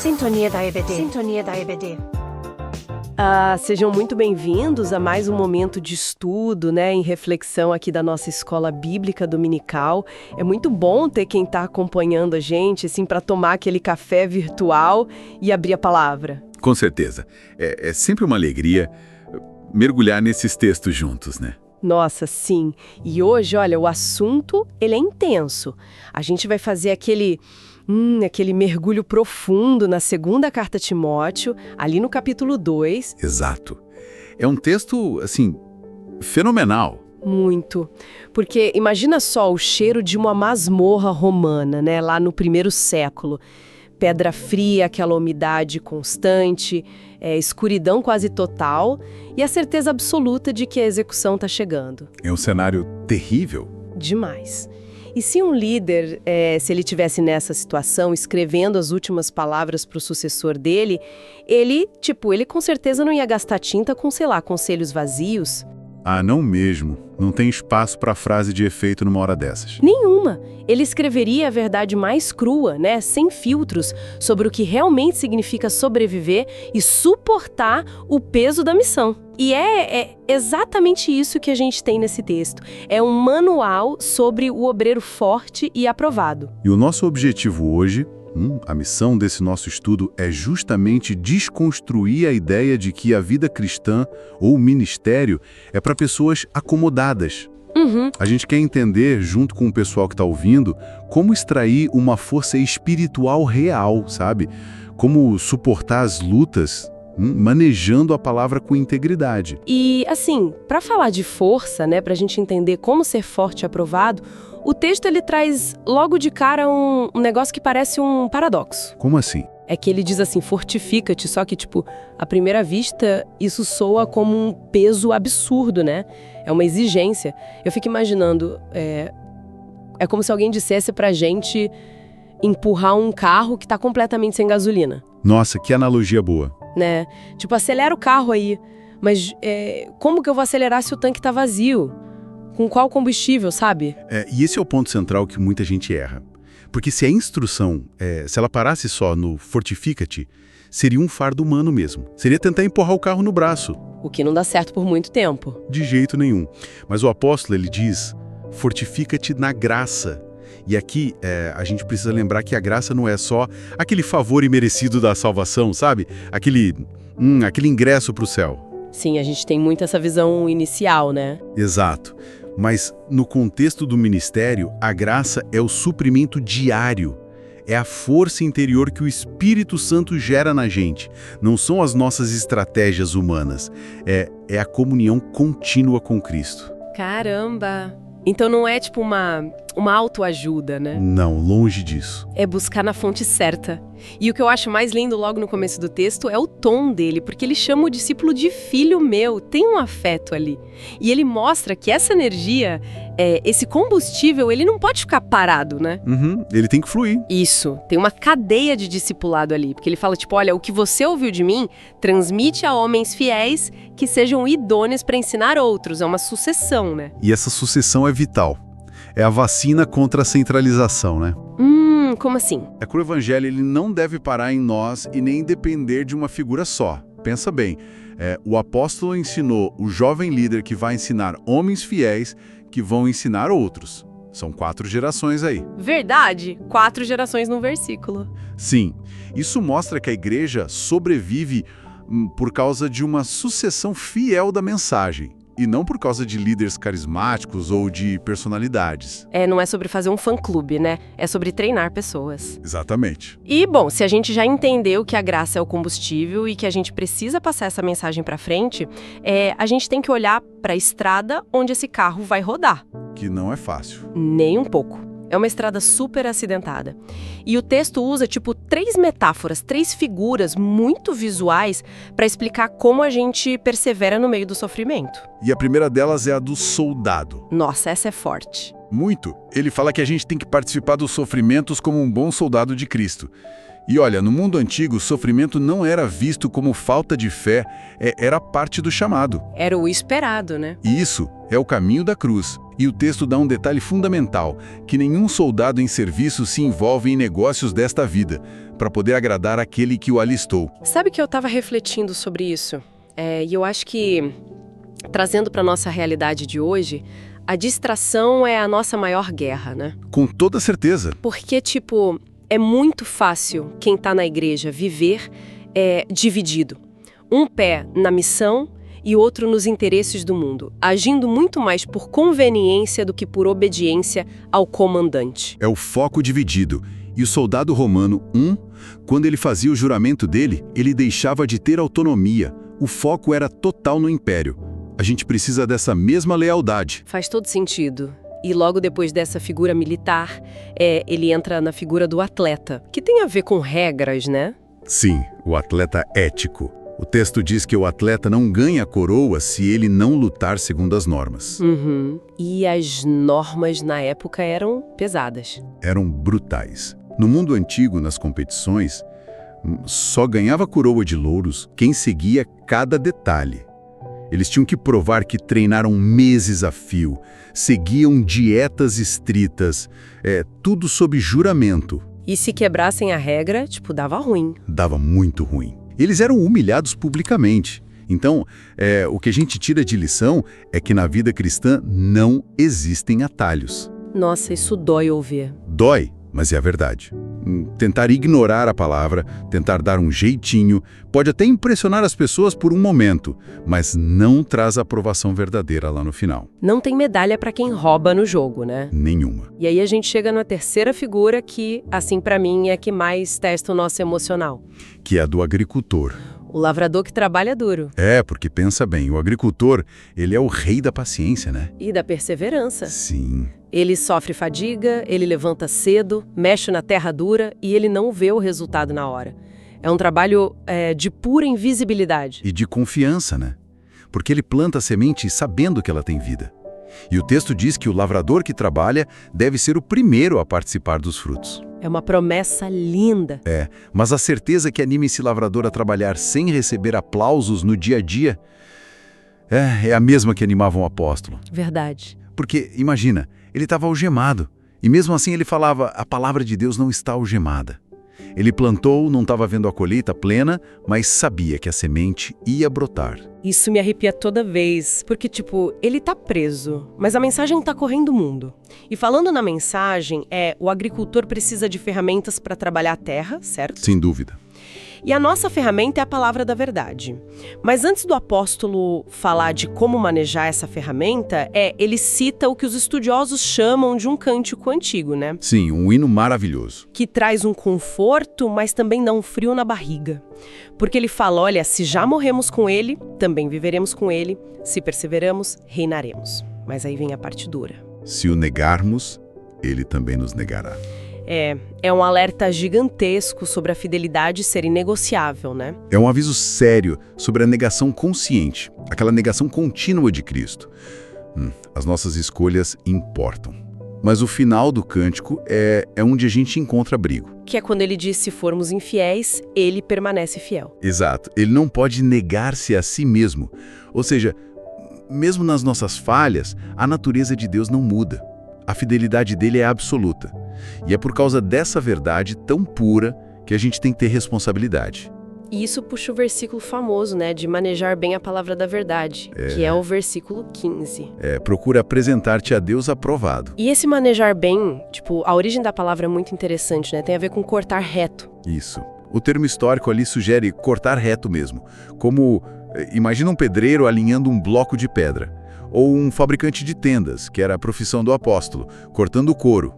Sintonia da EBD. Sintonia da EBD. Sejam muito bem-vindos a mais um momento de estudo, em reflexão aqui da nossa escola bíblica dominical. É muito bom ter quem está acompanhando a gente, assim, para tomar aquele café virtual e abrir a palavra. Com certeza. É sempre uma alegria mergulhar nesses textos juntos, né? Nossa, sim. E hoje, olha, o assunto, ele é intenso. A gente vai fazer aquele mergulho profundo na segunda carta a Timóteo, ali no capítulo 2. Exato. É um texto, assim, fenomenal. Muito. Porque imagina só o cheiro de uma masmorra romana, lá no primeiro século. Pedra fria, aquela umidade constante, escuridão quase total e a certeza absoluta de que a execução está chegando. É um cenário terrível. Demais. E se um líder, se ele tivesse nessa situação, escrevendo as últimas palavras para o sucessor dele, ele com certeza não ia gastar tinta com, conselhos vazios. Ah, não mesmo. Não tem espaço para frase de efeito numa hora dessas. Nenhuma. Ele escreveria a verdade mais crua, sem filtros, sobre o que realmente significa sobreviver e suportar o peso da missão. E é exatamente isso que a gente tem nesse texto. É um manual sobre o obreiro forte e aprovado. E o nosso objetivo hoje, a missão desse nosso estudo é justamente desconstruir a ideia de que a vida cristã ou o ministério é para pessoas acomodadas. A gente quer entender, junto com o pessoal que está ouvindo, como extrair uma força espiritual real, sabe? Como suportar as lutas, manejando a palavra com integridade. E, assim, para falar de força, para a gente entender como ser forte e aprovado, o texto ele traz logo de cara um negócio que parece um paradoxo. Como assim? É que ele diz assim, fortifica-te, só que, à primeira vista, isso soa como um peso absurdo, É uma exigência. Eu fico imaginando, é como se alguém dissesse pra gente empurrar um carro que tá completamente sem gasolina. Nossa, que analogia boa. Acelera o carro aí, mas como que eu vou acelerar se o tanque tá vazio? Com qual combustível, sabe? E esse é o ponto central que muita gente erra. Porque se a instrução, se ela parasse só no fortifica-te, seria um fardo humano mesmo. Seria tentar empurrar o carro no braço. O que não dá certo por muito tempo. De jeito nenhum. Mas o apóstolo, ele diz, fortifica-te na graça. E aqui, a gente precisa lembrar que a graça não é só aquele favor imerecido da salvação, sabe? Aquele ingresso para o céu. Sim, a gente tem muito essa visão inicial, Exato. Mas, no contexto do ministério, a graça é o suprimento diário. É a força interior que o Espírito Santo gera na gente. Não são as nossas estratégias humanas. É a comunhão contínua com Cristo. Caramba! Então não é uma autoajuda, Não, longe disso. É buscar na fonte certa. E o que eu acho mais lindo logo no começo do texto é o tom dele, porque ele chama o discípulo de filho meu, tem um afeto ali. E ele mostra que essa energia, esse combustível, ele não pode ficar parado, Ele tem que fluir. Isso, tem uma cadeia de discipulado ali, porque ele fala, olha, o que você ouviu de mim, transmite a homens fiéis que sejam idôneos para ensinar outros, é uma sucessão, E essa sucessão é vital. É a vacina contra a centralização, Como assim? É que o evangelho ele não deve parar em nós e nem depender de uma figura só. Pensa bem, o apóstolo ensinou o jovem líder que vai ensinar homens fiéis que vão ensinar outros. São 4 gerações aí. Verdade, 4 gerações num versículo. Sim, isso mostra que a igreja sobrevive por causa de uma sucessão fiel da mensagem. E não por causa de líderes carismáticos ou de personalidades. Não é sobre fazer um fã-clube, É sobre treinar pessoas. Exatamente. E, bom, se a gente já entendeu que a graça é o combustível e que a gente precisa passar essa mensagem pra frente, a gente tem que olhar pra estrada onde esse carro vai rodar. Que não é fácil. Nem um pouco. É uma estrada super acidentada. E o texto usa, 3 metáforas, 3 figuras muito visuais para explicar como a gente persevera no meio do sofrimento. E a primeira delas é a do soldado. Nossa, essa é forte. Muito. Ele fala que a gente tem que participar dos sofrimentos como um bom soldado de Cristo. E olha, no mundo antigo, o sofrimento não era visto como falta de fé, era parte do chamado. Era o esperado, E isso é o caminho da cruz. E o texto dá um detalhe fundamental, que nenhum soldado em serviço se envolve em negócios desta vida. para poder agradar aquele que o alistou. Sabe que eu estava refletindo sobre isso? E eu acho que, trazendo para nossa realidade de hoje, a distração é a nossa maior guerra, né? Com toda certeza. Porque, tipo, é muito fácil quem está na igreja viver dividido. Um pé na missão e outro nos interesses do mundo, agindo muito mais por conveniência do que por obediência ao comandante. É o foco dividido. E o soldado romano, quando ele fazia o juramento dele, ele deixava de ter autonomia. O foco era total no império. A gente precisa dessa mesma lealdade. Faz todo sentido. E logo depois dessa figura militar, ele entra na figura do atleta, que tem a ver com regras, né? Sim, o atleta ético. O texto diz que o atleta não ganha a coroa se ele não lutar segundo as normas. E as normas na época eram pesadas. Eram brutais. No mundo antigo, nas competições, só ganhava coroa de louros quem seguia cada detalhe. Eles tinham que provar que treinaram meses a fio, seguiam dietas estritas, tudo sob juramento. E se quebrassem a regra, dava ruim. Dava muito ruim. Eles eram humilhados publicamente. Então, o que a gente tira de lição é que na vida cristã não existem atalhos. Nossa, isso dói ouvir. Dói, mas é a verdade. Tentar ignorar a palavra, tentar dar um jeitinho, pode até impressionar as pessoas por um momento, mas não traz a aprovação verdadeira lá no final. Não tem medalha para quem rouba no jogo, né? Nenhuma. E aí a gente chega na terceira figura que, assim para mim, é a que mais testa o nosso emocional. Que é a do agricultor. O lavrador que trabalha duro. Porque pensa bem, o agricultor, ele é o rei da paciência, né? E da perseverança. Sim. Ele sofre fadiga, ele levanta cedo, mexe na terra dura e ele não vê o resultado na hora. É um trabalho de pura invisibilidade. E de confiança, né? Porque ele planta a semente sabendo que ela tem vida. E o texto diz que o lavrador que trabalha deve ser o primeiro a participar dos frutos. É uma promessa linda. Mas a certeza que anima esse lavrador a trabalhar sem receber aplausos no dia a dia é a mesma que animava um apóstolo. Verdade. Porque, imagina, ele estava algemado. E mesmo assim ele falava, a palavra de Deus não está algemada. Ele plantou, não estava vendo a colheita plena, mas sabia que a semente ia brotar. Isso me arrepia toda vez, porque, ele tá preso, mas a mensagem tá correndo o mundo. E falando na mensagem, o agricultor precisa de ferramentas para trabalhar a terra, certo? Sem dúvida. E a nossa ferramenta é a palavra da verdade. Mas antes do apóstolo falar de como manejar essa ferramenta, ele cita o que os estudiosos chamam de um cântico antigo, né? Sim, um hino maravilhoso. Que traz um conforto, mas também dá um frio na barriga. Porque ele fala, olha, se já morremos com ele, também viveremos com ele. Se perseveramos, reinaremos. Mas aí vem a parte dura. Se o negarmos, ele também nos negará. É um alerta gigantesco sobre a fidelidade ser inegociável, né? É um aviso sério sobre a negação consciente, aquela negação contínua de Cristo. As nossas escolhas importam. Mas o final do cântico é onde a gente encontra abrigo. Que é quando ele diz, se formos infiéis, ele permanece fiel. Exato. Ele não pode negar-se a si mesmo. Ou seja, mesmo nas nossas falhas, a natureza de Deus não muda. A fidelidade dele é absoluta. E é por causa dessa verdade tão pura que a gente tem que ter responsabilidade. E isso puxa o versículo famoso, né, de manejar bem a palavra da verdade, que é o versículo 15. Procura apresentar-te a Deus aprovado. E esse manejar bem, a origem da palavra é muito interessante, né, tem a ver com cortar reto. Isso. O termo histórico ali sugere cortar reto mesmo, como, imagina um pedreiro alinhando um bloco de pedra, ou um fabricante de tendas, que era a profissão do apóstolo, cortando o couro.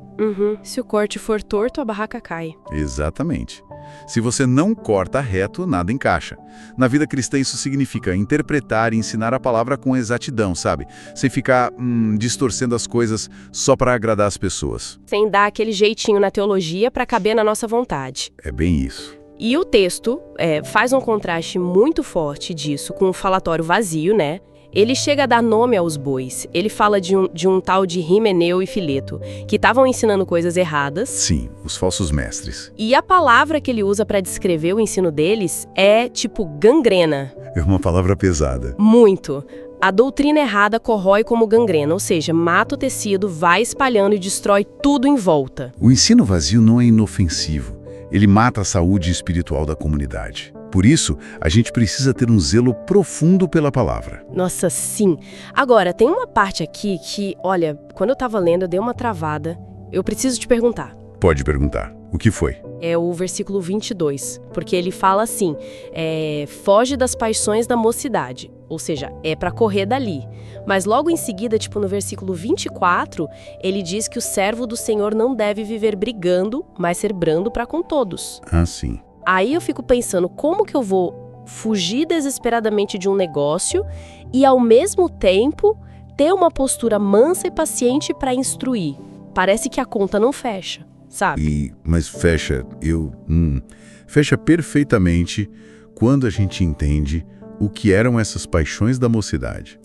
Se o corte for torto, a barraca cai. Exatamente. Se você não corta reto, nada encaixa. Na vida cristã isso significa interpretar e ensinar a palavra com exatidão, sabe? Sem ficar distorcendo as coisas só para agradar as pessoas. Sem dar aquele jeitinho na teologia para caber na nossa vontade. É bem isso. E o texto faz um contraste muito forte disso com o falatório vazio, né? Ele chega a dar nome aos bois. Ele fala de um tal de Himeneu e Fileto, que estavam ensinando coisas erradas. Sim, os falsos mestres. E a palavra que ele usa para descrever o ensino deles é gangrena. É uma palavra pesada. Muito. A doutrina errada corrói como gangrena, ou seja, mata o tecido, vai espalhando e destrói tudo em volta. O ensino vazio não é inofensivo. ele mata a saúde espiritual da comunidade. Por isso, a gente precisa ter um zelo profundo pela palavra. Nossa, sim. Agora, tem uma parte aqui que, olha, quando eu tava lendo, eu dei uma travada. Eu preciso te perguntar. Pode perguntar. O que foi? É o versículo 22, porque ele fala assim, foge das paixões da mocidade, ou seja, é para correr dali. Mas logo em seguida, tipo no versículo 24, ele diz que o servo do Senhor não deve viver brigando, mas ser brando para com todos. Ah, sim. Aí eu fico pensando, como que eu vou fugir desesperadamente de um negócio e, ao mesmo tempo, ter uma postura mansa e paciente para instruir? Parece que a conta não fecha, sabe? Mas fecha perfeitamente quando a gente entende o que eram essas paixões da mocidade.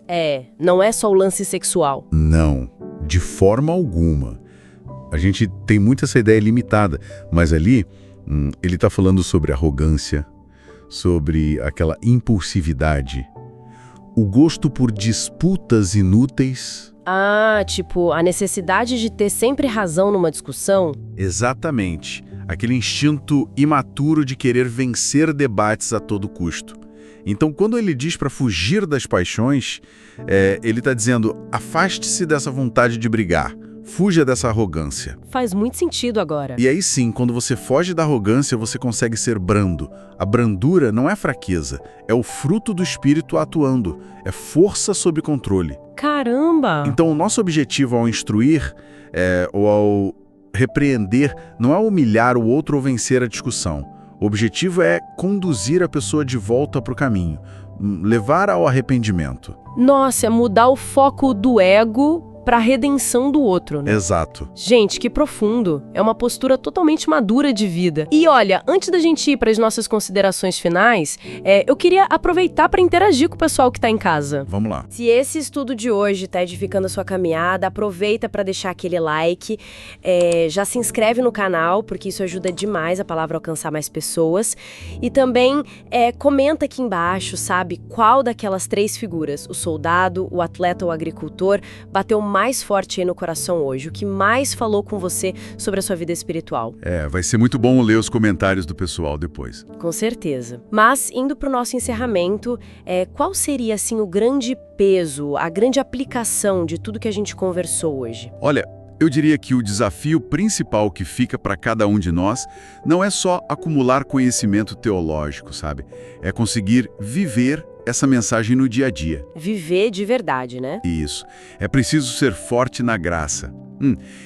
Não é só o lance sexual. Não, de forma alguma. A gente tem muito essa ideia limitada, mas ali ele está falando sobre arrogância, sobre aquela impulsividade, o gosto por disputas inúteis. Ah, tipo, a necessidade de ter sempre razão numa discussão? Exatamente. Aquele instinto imaturo de querer vencer debates a todo custo. Então, quando ele diz para fugir das paixões, ele está dizendo, afaste-se dessa vontade de brigar, fuja dessa arrogância. Faz muito sentido agora. E aí sim, quando você foge da arrogância, você consegue ser brando. A brandura não é fraqueza, é o fruto do espírito atuando, é força sob controle. Caramba! Então, o nosso objetivo ao instruir ou ao repreender não é humilhar o outro ou vencer a discussão. O objetivo é conduzir a pessoa de volta para o caminho, levar ao arrependimento. Nossa, é mudar o foco do ego para a redenção do outro, né? Exato. Gente, que profundo. É uma postura totalmente madura de vida. E olha, antes da gente ir para as nossas considerações finais, eu queria aproveitar para interagir com o pessoal que está em casa. Vamos lá. Se esse estudo de hoje está edificando a sua caminhada, aproveita para deixar aquele like, já se inscreve no canal, porque isso ajuda demais a palavra a alcançar mais pessoas. E também comenta aqui embaixo, sabe, qual daquelas 3 figuras, o soldado, o atleta ou o agricultor, bateu mais forte aí no coração hoje, o que mais falou com você sobre a sua vida espiritual. Vai ser muito bom ler os comentários do pessoal depois. Com certeza. Mas, indo para o nosso encerramento, qual seria, assim, o grande peso, a grande aplicação de tudo que a gente conversou hoje? Olha, eu diria que o desafio principal que fica para cada um de nós não é só acumular conhecimento teológico, sabe? É conseguir viver essa mensagem no dia a dia. Viver de verdade, né? Isso. É preciso ser forte na graça.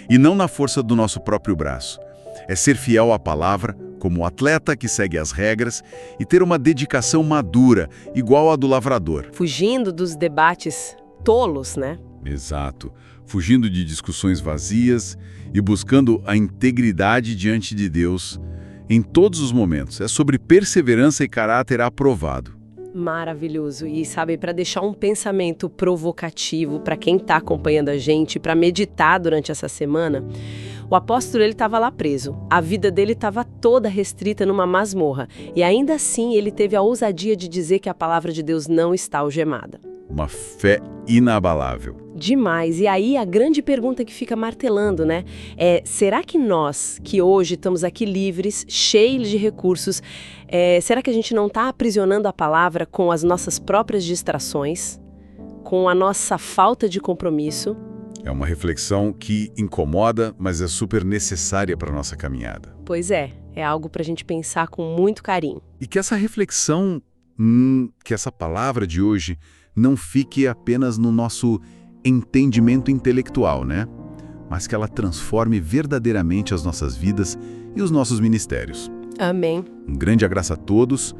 E não na força do nosso próprio braço. É ser fiel à palavra, como o atleta que segue as regras, e ter uma dedicação madura, igual a do lavrador. Fugindo dos debates tolos, né? Exato. Fugindo de discussões vazias e buscando a integridade diante de Deus em todos os momentos. É sobre perseverança e caráter aprovado. Maravilhoso. E, sabe, para deixar um pensamento provocativo para quem está acompanhando a gente, para meditar durante essa semana, o apóstolo, ele estava lá preso. A vida dele estava toda restrita numa masmorra. E ainda assim, ele teve a ousadia de dizer que a palavra de Deus não está algemada. Uma fé inabalável. Demais. E aí a grande pergunta que fica martelando, né? Será que nós, que hoje estamos aqui livres, cheios de recursos, será que a gente não está aprisionando a palavra com as nossas próprias distrações, com a nossa falta de compromisso? É uma reflexão que incomoda, mas é super necessária para a nossa caminhada. Pois é algo para a gente pensar com muito carinho. E que essa reflexão, que essa palavra de hoje não fique apenas no nosso entendimento intelectual, né? Mas que ela transforme verdadeiramente as nossas vidas e os nossos ministérios. Amém. Um grande abraço a todos,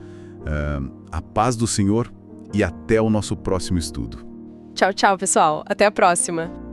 a paz do Senhor e até o nosso próximo estudo. Tchau, tchau, pessoal. Até a próxima.